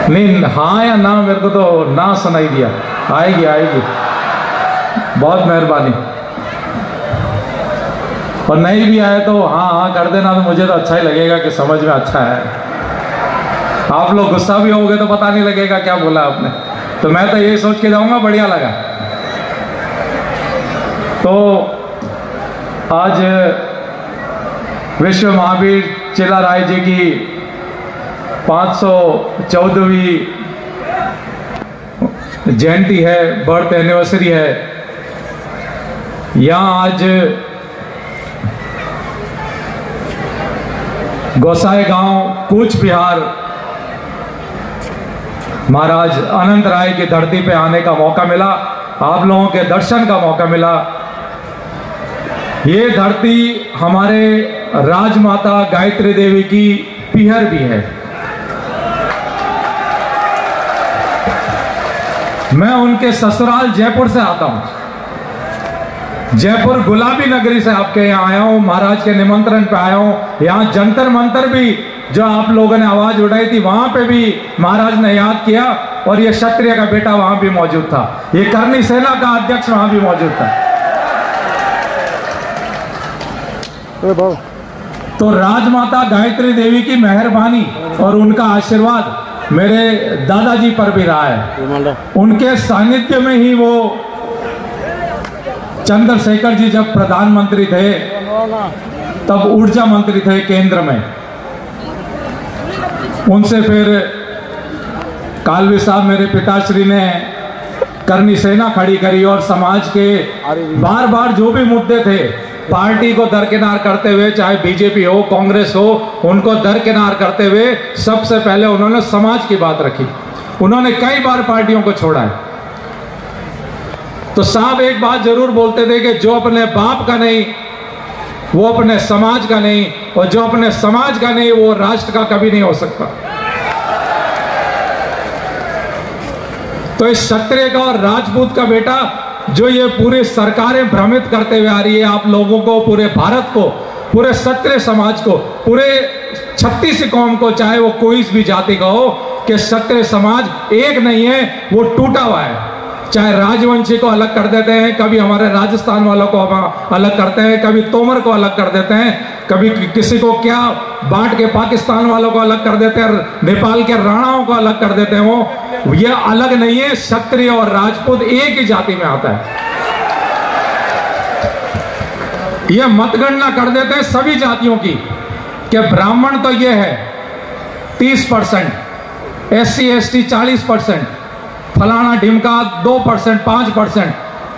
नहीं, हाँ या ना, मेरे को तो ना सुनाई दिया। आएगी आएगी, बहुत मेहरबानी। और नहीं भी आए तो हाँ हाँ कर देना, तो मुझे तो अच्छा ही लगेगा कि समझ में अच्छा है। आप लोग गुस्सा भी होगे तो पता नहीं लगेगा क्या बोला आपने, तो मैं तो यही सोच के जाऊंगा बढ़िया लगा। तो आज विश्व महावीर चिल्लाराय जी की 514वीं जयंती है, बर्थ एनिवर्सरी है। यहाँ आज गोसाई गांव कूच बिहार महाराज अनंत राय की धरती पे आने का मौका मिला, आप लोगों के दर्शन का मौका मिला। ये धरती हमारे राजमाता गायत्री देवी की पीहर भी है। मैं उनके ससुराल जयपुर से आता हूं, जयपुर गुलाबी नगरी से आपके यहाँ आया हूं, महाराज के निमंत्रण पे आया हूं। यहाँ जंतर मंतर भी जो आप लोगों ने आवाज उठाई थी, वहां पे भी महाराज ने याद किया, और ये क्षत्रिय का बेटा वहां भी मौजूद था, ये करनी सेना का अध्यक्ष वहां भी मौजूद था। तो राजमाता गायत्री देवी की मेहरबानी और उनका आशीर्वाद मेरे दादाजी पर भी रहा है। उनके सानिध्य में ही वो चंद्रशेखर जी जब प्रधानमंत्री थे तब ऊर्जा मंत्री थे केंद्र में, उनसे फिर कालवी साहब मेरे पिताश्री ने करनी सेना खड़ी करी, और समाज के बार बार जो भी मुद्दे थे पार्टी को दरकिनार करते हुए, चाहे बीजेपी हो कांग्रेस हो, उनको दरकिनार करते हुए सबसे पहले उन्होंने समाज की बात रखी। उन्होंने कई बार पार्टियों को छोड़ा है। तो साहब एक बात जरूर बोलते थे कि जो अपने बाप का नहीं वो अपने समाज का नहीं, और जो अपने समाज का नहीं वो राष्ट्र का कभी नहीं हो सकता। तो इस क्षत्रिय का और राजपूत का बेटा जो ये पूरी सरकारें भ्रमित करते हुए आ रही है आप लोगों को, पूरे भारत को, पूरे क्षत्रिय समाज को, पूरे 36 कौम को, चाहे वो कोई भी जाति का हो, कि क्षत्रिय समाज एक नहीं है, वो टूटा हुआ है। चाहे राजवंशी को अलग कर देते हैं, कभी हमारे राजस्थान वालों को अलग करते हैं, कभी तोमर को अलग कर देते हैं, कभी किसी को क्या बांट के पाकिस्तान वालों को अलग कर देते हैं, नेपाल के राणाओं को अलग कर देते हैं। वो ये अलग नहीं है, क्षत्रिय और राजपूत एक ही जाति में आता है। ये मतगणना कर देते हैं सभी जातियों की कि ब्राह्मण तो ये है 30%, SC ST 40%, फलाना ढिमका 2% 5%,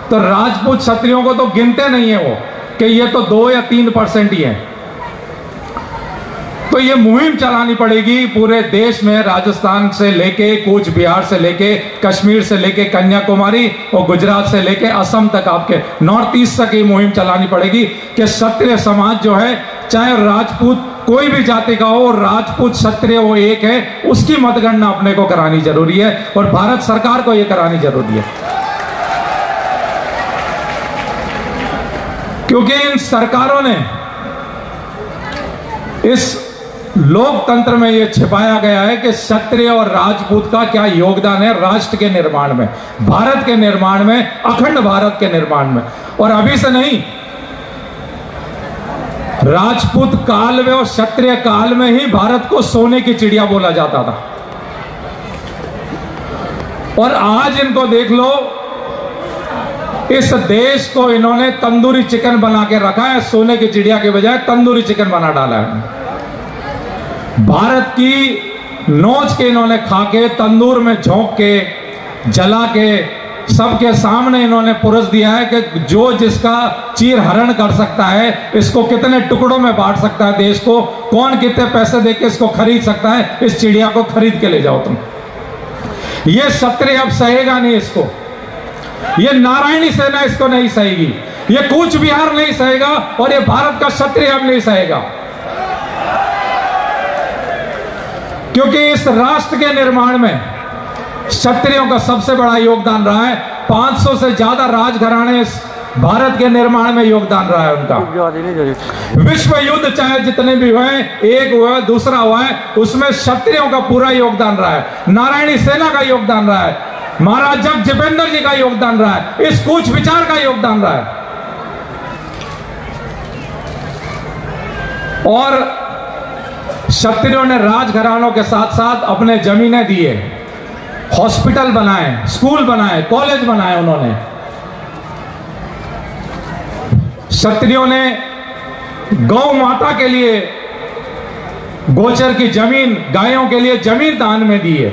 तो राजपूत क्षत्रियों को तो गिनते नहीं है वो कि ये तो 2 या 3% ही है। तो ये मुहिम चलानी पड़ेगी पूरे देश में, राजस्थान से लेके कूच बिहार से लेके कश्मीर से लेके कन्याकुमारी और गुजरात से लेके असम तक, आपके नॉर्थ ईस्ट तक ये मुहिम चलानी पड़ेगी कि क्षत्रिय समाज जो है, चाहे राजपूत कोई भी जाति का हो, राजपूत क्षत्रिय वो एक है, उसकी मतगणना अपने को करानी जरूरी है, और भारत सरकार को ये करानी जरूरी है। क्योंकि इन सरकारों ने इस लोकतंत्र में यह छिपाया गया है कि क्षत्रिय और राजपूत का क्या योगदान है राष्ट्र के निर्माण में, भारत के निर्माण में, अखंड भारत के निर्माण में। और अभी से नहीं, राजपूत काल में और क्षत्रिय काल में ही भारत को सोने की चिड़िया बोला जाता था। और आज इनको देख लो, इस देश को इन्होंने तंदूरी चिकन बना के रखा है, सोने की चिड़िया के बजाय तंदूरी चिकन बना डाला है। भारत की नोच के इन्होंने खा के, तंदूर में झोंक के, जला के, सबके सामने इन्होंने पुरस दिया है कि जो जिसका चीर हरण कर सकता है, इसको कितने टुकड़ों में बांट सकता है देश को, कौन कितने पैसे देके इसको खरीद सकता है, इस चिड़िया को खरीद के ले जाओ तुम। ये क्षत्रिय अब सहेगा नहीं इसको, ये नारायणी सेना इसको नहीं सहेगी, ये कूच बिहार नहीं सहेगा, और ये भारत का क्षत्रिय अब नहीं सहेगा। क्योंकि इस राष्ट्र के निर्माण में क्षत्रियों का सबसे बड़ा योगदान रहा है। 500 से ज्यादा राजघराने इस भारत के निर्माण में योगदान रहा है उनका। विश्व युद्ध चाहे जितने भी हुए, एक हुआ दूसरा हुआ है, उसमें क्षत्रियों का पूरा योगदान रहा है, नारायणी सेना का योगदान रहा है, महाराज जगजीपेंद्र जी का योगदान रहा है, इस कूच विचार का योगदान रहा है। और क्षत्रियों ने राजघरानों के साथ साथ अपने जमीनें दिए, हॉस्पिटल बनाए, स्कूल बनाए, कॉलेज बनाए। उन्होंने क्षत्रियों ने गौ माता के लिए गोचर की जमीन, गायों के लिए जमीन दान में दी है।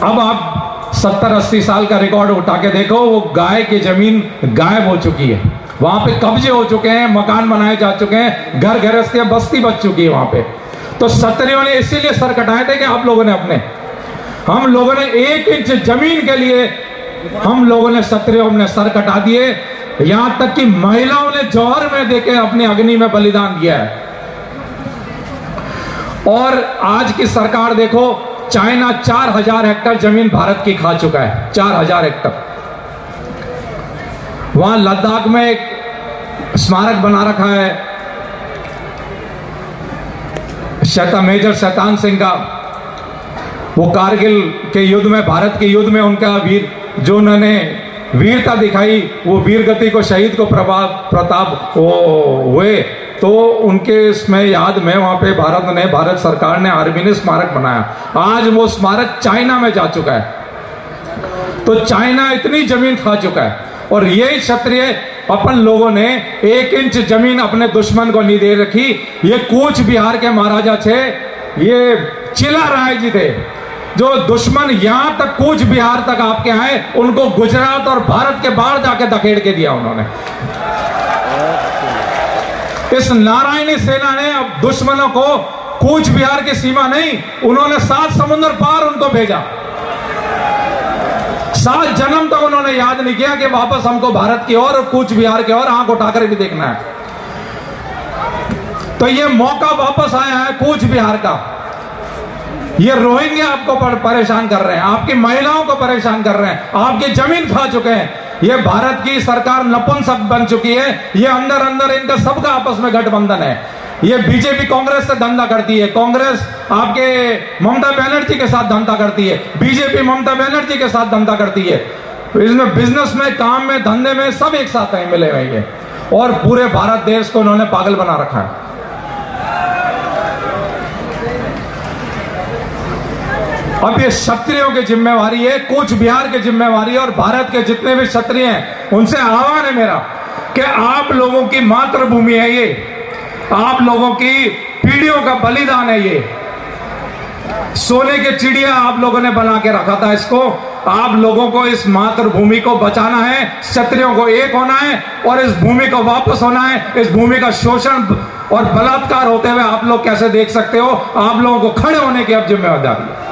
अब आप 70-80 साल का रिकॉर्ड उठा के देखो, वो गाय की जमीन गायब हो चुकी है, वहां पे कब्जे हो चुके हैं, मकान बनाए जा चुके हैं, घर गृहस्थियां बस्ती बच चुकी है वहां पे। तो क्षत्रियों ने इसीलिए सर कटाए थे कि आप लोगों ने हम लोगों ने 1 इंच जमीन के लिए हम लोगों ने क्षत्रियों ने सर कटा दिए। यहां तक कि महिलाओं ने जौहर में देके अपनी अग्नि में बलिदान दिया है। और आज की सरकार देखो, चाइना 4000 हेक्टेयर जमीन भारत की खा चुका है, 4000 हेक्टेयर। वहां लद्दाख में एक स्मारक बना रखा है मेजर शैतान सिंह का। वो कारगिल के युद्ध में, भारत के युद्ध में उनका वीर, जो उन्होंने वीरता दिखाई, वो वीर गति को, शहीद को प्रताप हुए, तो उनके इसमें याद में वहां पे भारत सरकार ने, आर्मी ने स्मारक बनाया। आज वो स्मारक चाइना में जा चुका है। तो चाइना इतनी जमीन खा चुका है। और यही क्षत्रिय अपन लोगों ने 1 इंच जमीन अपने दुश्मन को नहीं दे रखी। ये कूच बिहार के महाराजा थे, ये चिला राय जी थे, जो दुश्मन यहां तक कूच बिहार तक आपके आए, उनको गुजरात और भारत के बाहर जाके धकेड़ के दिया उन्होंने। इस नारायणी सेना ने अब दुश्मनों को कूच बिहार की सीमा नहीं, उन्होंने 7 समुद्र पार उनको भेजा। 7 जन्म तक उन्होंने याद नहीं किया कि वापस हमको भारत की ओर और कूच बिहार की ओर आंख उठाकर भी देखना है। तो ये मौका वापस आया है कूच बिहार का। ये रोहिंग्या आपको परेशान कर रहे हैं, आपकी महिलाओं को परेशान कर रहे हैं, आपकी जमीन खा चुके हैं। ये भारत की सरकार नपुंसक बन चुकी है। ये अंदर अंदर इनका सबका आपस में गठबंधन है। ये बीजेपी कांग्रेस से धंधा करती है, कांग्रेस आपके ममता बनर्जी के साथ धंधा करती है, बीजेपी ममता बनर्जी के साथ धंधा करती है। इसमें बिजनेस में, काम में, धंधे में सब एक साथ है, मिले हुए हैं। और पूरे भारत देश को उन्होंने पागल बना रखा है। अब ये क्षत्रियों की जिम्मेवारी है, कूच बिहार की जिम्मेवारी है, और भारत के जितने भी क्षत्रिय हैं उनसे आह्वान है मेरा कि आप लोगों की मातृभूमि है ये, आप लोगों की पीढ़ियों का बलिदान है ये। सोने की चिड़िया आप लोगों ने बना के रखा था इसको। आप लोगों को इस मातृभूमि को बचाना है, क्षत्रियों को एक होना है और इस भूमि को वापस होना है। इस भूमि का शोषण और बलात्कार होते हुए आप लोग कैसे देख सकते हो? आप लोगों को खड़े होने की अब जिम्मेदारी है।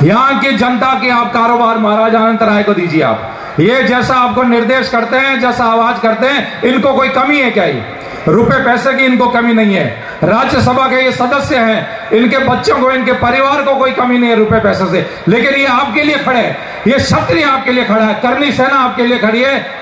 यहां की जनता की आप कारोबार महाराज अनंत राय को दीजिए। आप ये जैसा आपको निर्देश करते हैं, जैसा आवाज करते हैं, इनको कोई कमी है क्या? ये रुपए पैसे की इनको कमी नहीं है। राज्यसभा के ये सदस्य हैं, इनके बच्चों को, इनके परिवार को कोई कमी नहीं है रुपए पैसे से, लेकिन ये आपके लिए खड़े हैं। ये क्षत्रिय आपके लिए खड़ा है, करनी सेना आपके लिए खड़ी है,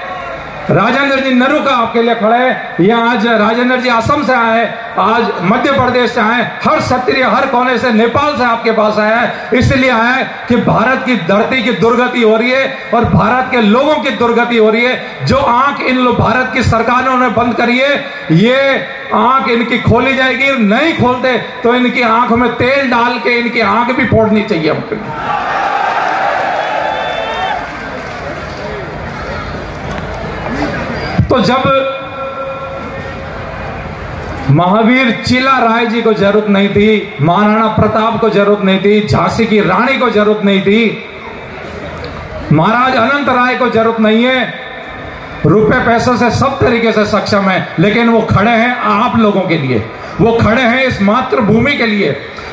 राजेंद्र जी नरू का आपके लिए खड़े हैं। ये आज राजेंद्र जी असम से आए, आज मध्य प्रदेश से आए, हर क्षत्रिय हर कोने से, नेपाल से आपके पास आया है। इसलिए आया है कि भारत की धरती की दुर्गति हो रही है और भारत के लोगों की दुर्गति हो रही है। जो आंख इन लोग भारत की सरकारों ने बंद करी है, ये आंख इनकी खोली जाएगी। नहीं खोलते तो इनकी आंख में तेल डाल के इनकी आंख भी फोड़नी चाहिए हमको। तो जब महावीर चिला राय जी को जरूरत नहीं थी, महाराणा प्रताप को जरूरत नहीं थी, झांसी की रानी को जरूरत नहीं थी, महाराज अनंत राय को जरूरत नहीं है, रुपए पैसों से सब तरीके से सक्षम है, लेकिन वो खड़े हैं आप लोगों के लिए, वो खड़े हैं इस मातृभूमि के लिए,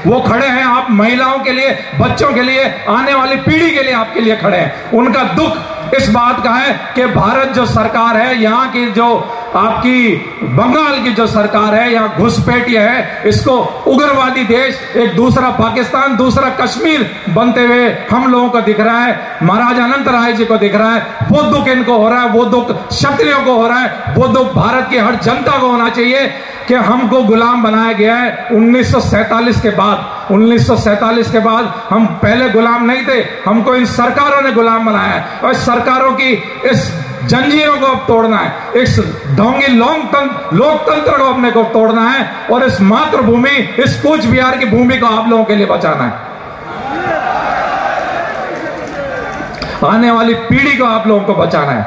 वो खड़े हैं आप महिलाओं के लिए, बच्चों के लिए, आने वाली पीढ़ी के लिए, आपके लिए खड़े हैं। उनका दुख इस बात का है कि भारत जो सरकार है, यहाँ की जो आपकी बंगाल की जो सरकार है, यहाँ घुसपैठिया है, इसको उग्रवादी देश, एक दूसरा पाकिस्तान, दूसरा कश्मीर बनते हुए हम लोगों को दिख रहा है। महाराज अनंत राय जी को दिख रहा है। वो दुख इनको हो रहा है, वो दुख क्षत्रियों को हो रहा है, वो दुख भारत की हर जनता को होना चाहिए कि हमको गुलाम बनाया गया है 1947 के बाद। 1947 के बाद हम पहले गुलाम नहीं थे, हमको इन सरकारों ने गुलाम बनाया है, और सरकारों की इस जंजीरों को अब तोड़ना है, इस ढोंगी लोकतंत्र को अपने को तोड़ना है, और इस मातृभूमि, इस कूच बिहार की भूमि को आप लोगों के लिए बचाना है। आने वाली पीढ़ी को आप लोगों को बचाना है,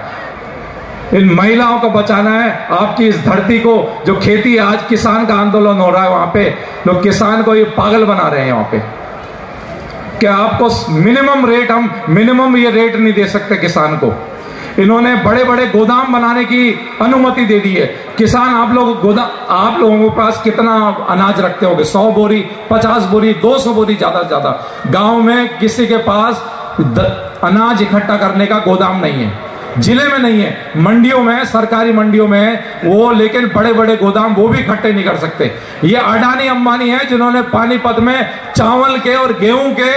इन महिलाओं को बचाना है, आपकी इस धरती को। जो खेती, आज किसान का आंदोलन हो रहा है, वहां पे लोग किसान को ये पागल बना रहे हैं वहां पे, क्या आपको मिनिमम रेट, हम मिनिमम ये रेट नहीं दे सकते किसान को। इन्होंने बड़े बड़े गोदाम बनाने की अनुमति दे दी है। किसान, आप लोगों के पास कितना अनाज रखते होंगे? 100 बोरी, 50 बोरी, 200 बोरी ज्यादा से ज्यादा। गांव में किसी के पास अनाज इकट्ठा करने का गोदाम नहीं है, जिले में नहीं है, मंडियों में, सरकारी मंडियों में है वो, लेकिन बड़े बड़े गोदाम वो भी इकट्ठे नहीं कर सकते। ये अडानी अंबानी है जिन्होंने पानीपत में चावल के और गेहूं के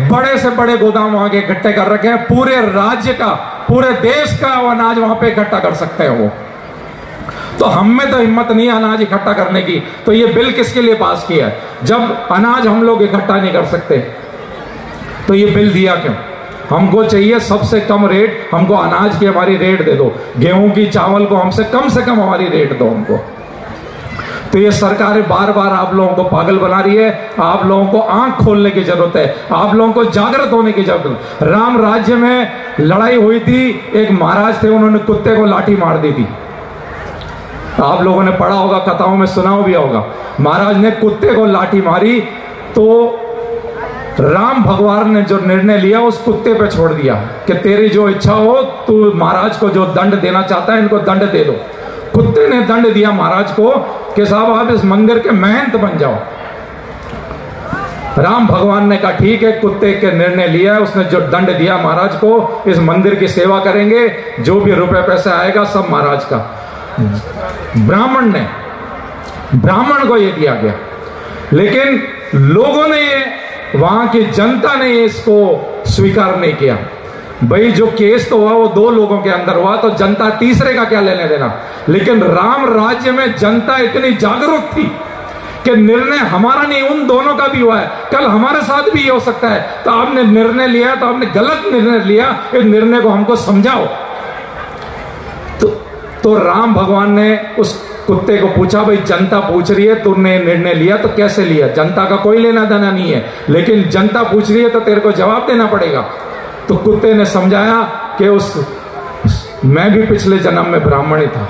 बड़े से बड़े गोदाम वहां के इकट्ठे कर रखे हैं। पूरे राज्य का, पूरे देश का वो अनाज वहां पे इकट्ठा कर सकते हैं वो। तो हम में तो हिम्मत नहीं है अनाज इकट्ठा करने की, तो ये बिल किसके लिए पास किया है? जब अनाज हम लोग इकट्ठा नहीं कर सकते तो ये बिल दिया क्यों? हमको चाहिए सबसे कम रेट, हमको अनाज की हमारी रेट दे दो, गेहूं की, चावल को हमसे कम हमारी रेट दो हमको। तो ये सरकारें बार बार आप लोगों को पागल बना रही है। आप लोगों को आंख खोलने की जरूरत है, आप लोगों को जागृत होने की जरूरत है। राम राज्य में लड़ाई हुई थी, एक महाराज थे, उन्होंने कुत्ते को लाठी मार दी थी। आप लोगों ने पढ़ा होगा, कथाओं में सुना भी होगा। महाराज ने कुत्ते को लाठी मारी तो राम भगवान ने जो निर्णय लिया उस कुत्ते पे छोड़ दिया कि तेरी जो इच्छा हो, तू महाराज को जो दंड देना चाहता है इनको दंड दे दो। कुत्ते ने दंड दिया महाराज को कि साहब आप इस मंदिर के महंत बन जाओ। राम भगवान ने कहा ठीक है, कुत्ते के निर्णय लिया है, उसने जो दंड दिया महाराज को, इस मंदिर की सेवा करेंगे, जो भी रुपए पैसे आएगा सब महाराज का। ब्राह्मण को ये दिया गया, लेकिन लोगों ने, वहां की जनता ने इसको स्वीकार नहीं किया। भाई जो केस तो हुआ वो 2 लोगों के अंदर हुआ, तो जनता तीसरे का क्या लेने देना। लेकिन राम राज्य में जनता इतनी जागरूक थी कि निर्णय हमारा नहीं, उन दोनों का भी हुआ है, कल हमारे साथ भी ये हो सकता है। तो आपने निर्णय लिया, तो आपने गलत निर्णय लिया, इस निर्णय को हमको समझाओ। तो राम भगवान ने उस कुत्ते को पूछा, भाई जनता पूछ रही है, तुमने निर्णय लिया तो कैसे लिया? जनता का कोई लेना देना नहीं है, लेकिन जनता पूछ रही है तो तेरे को जवाब देना पड़ेगा। तो कुत्ते ने समझाया कि मैं भी पिछले जन्म में ब्राह्मण ही था,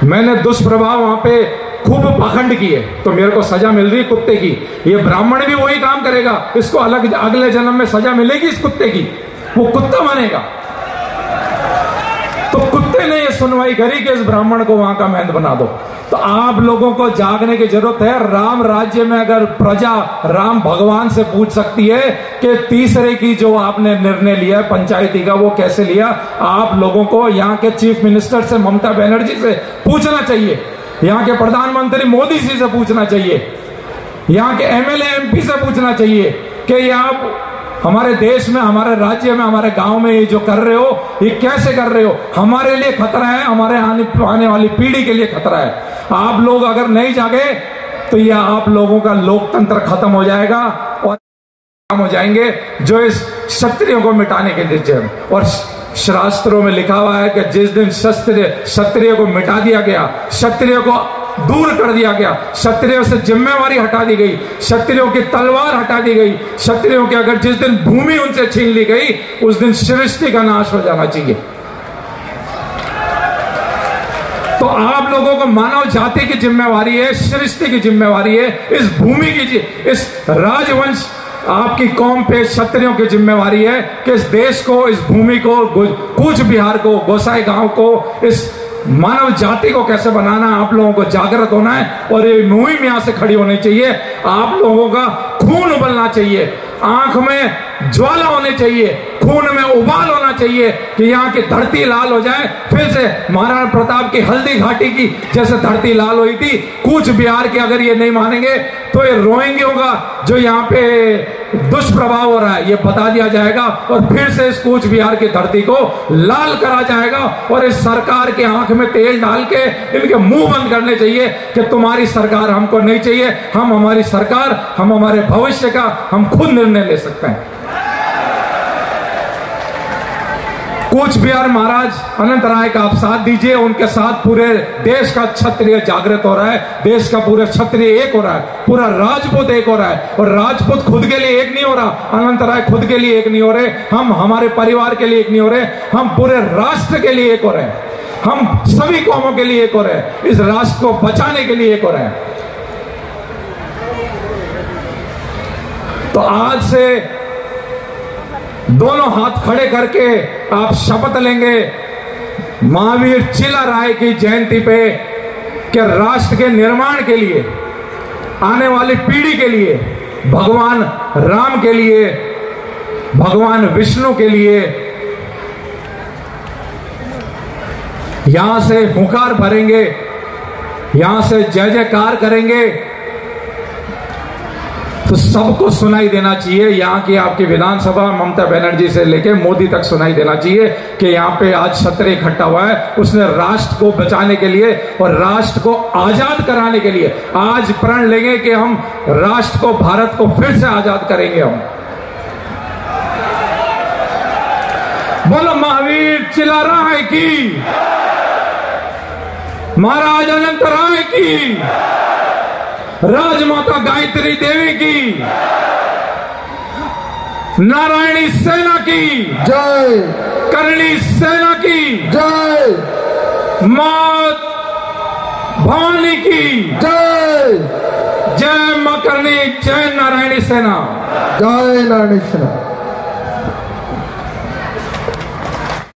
मैंने दुष्प्रभाव वहां पे खूब पाखंड किए, तो मेरे को सजा मिल रही कुत्ते की। ये ब्राह्मण भी वही काम करेगा, इसको अगले जन्म में सजा मिलेगी इस कुत्ते की, वो कुत्ता बनेगा। तो कुत्ते ने ये सुनवाई करी कि इस ब्राह्मण को वहां का महंत बना दो। तो आप लोगों को जागने की जरूरत है। राम राज्य में अगर प्रजा राम भगवान से पूछ सकती है कि तीसरे की जो आपने निर्णय लिया पंचायती का, वो कैसे लिया, आप लोगों को यहाँ के चीफ मिनिस्टर से, ममता बनर्जी से पूछना चाहिए, यहाँ के प्रधानमंत्री मोदी जी से पूछना चाहिए, यहाँ के एमएलए एमपी से पूछना चाहिए कि ये आप हमारे देश में, हमारे राज्य में, हमारे गांव में ये जो कर रहे हो, ये कैसे कर रहे हो? हमारे लिए खतरा है, हमारे आने वाली पीढ़ी के लिए खतरा है। आप लोग अगर नहीं जागे तो ये आप लोगों का लोकतंत्र खत्म हो जाएगा और हो जाएंगे जो इस क्षत्रियों को मिटाने के लिए। और शास्त्रों में लिखा हुआ है कि जिस दिन क्षत्रिय को मिटा दिया गया, क्षत्रिय को दूर कर दिया गया, क्षत्रियों से जिम्मेवारी हटा दी गई, क्षत्रियों की तलवार हटा दी गई, क्षत्रियों की अगर जिस दिन भूमि उनसे छीन ली गई, उस दिन सृष्टि का नाश हो जाना चाहिए। तो आप लोगों को मानव जाति की जिम्मेवारी है, सृष्टि की जिम्मेवारी है, इस भूमि की, इस राजवंश आपकी कौम पे क्षत्रियों की जिम्मेवारी है कि इस देश को, इस भूमि को, कूच बिहार को, गोसाई गांव को, इस मानव जाति को कैसे बनाना, आप लोगों को जागृत होना है और ये मुहिम यहां से खड़ी होनी चाहिए। आप लोगों का खून उबलना चाहिए, आंख में ज्वाला होनी चाहिए, खून में उबाल होना चाहिए कि यहाँ की धरती लाल हो जाए, फिर से महाराणा प्रताप की हल्दी घाटी की जैसे धरती लाल हुई थी। कूच बिहार के अगर ये नहीं मानेंगे तो ये रोएंगे होगा जो यहाँ पे दुष्प्रभाव हो रहा है, ये बता दिया जाएगा और फिर से इस कूच बिहार की धरती को लाल करा जाएगा। और इस सरकार के आंख में तेल डाल के इनके मुंह बंद करने चाहिए कि तुम्हारी सरकार हमको नहीं चाहिए, हम हमारी सरकार, हम हमारे भविष्य का हम खुद निर्णय ले सकते हैं। कूच बिहार महाराज अनंत राय का आप साथ दीजिए, उनके साथ पूरे देश का क्षत्रिय जागृत हो रहा है, देश का पूरा क्षत्रिय एक हो रहा है, पूरा राजपूत एक हो रहा है। और राजपूत खुद के लिए एक नहीं हो रहा, अनंत राय खुद के लिए एक नहीं हो रहे, हम हमारे परिवार के लिए एक नहीं हो रहे, हम पूरे राष्ट्र के लिए एक हो रहे हैं, हम सभी कौमों के लिए एक हो रहे हैं, इस राष्ट्र को बचाने के लिए एक हो रहे हैं। तो आज से दोनों हाथ खड़े करके आप शपथ लेंगे महावीर चिला राय की जयंती पे कि राष्ट्र के निर्माण के लिए, आने वाली पीढ़ी के लिए, भगवान राम के लिए, भगवान विष्णु के लिए यहां से हुंकार भरेंगे, यहां से जय जयकार करेंगे। तो सबको सुनाई देना चाहिए, यहाँ की आपकी विधानसभा ममता बनर्जी से लेके मोदी तक सुनाई देना चाहिए कि यहाँ पे आज क्षत्रिय इकट्ठा हुआ है, उसने राष्ट्र को बचाने के लिए और राष्ट्र को आजाद कराने के लिए आज प्रण लेंगे कि हम राष्ट्र को, भारत को फिर से आजाद करेंगे। हम बोलो महावीर चिला राय की, महाराज अनंत राय की, राजमाता गायत्री देवी की, नारायणी सेना की जय, करणी सेना की जय, मां भवानी की जय, जय मां करणी, जय नारायणी सेना, जय नारायणी सेना।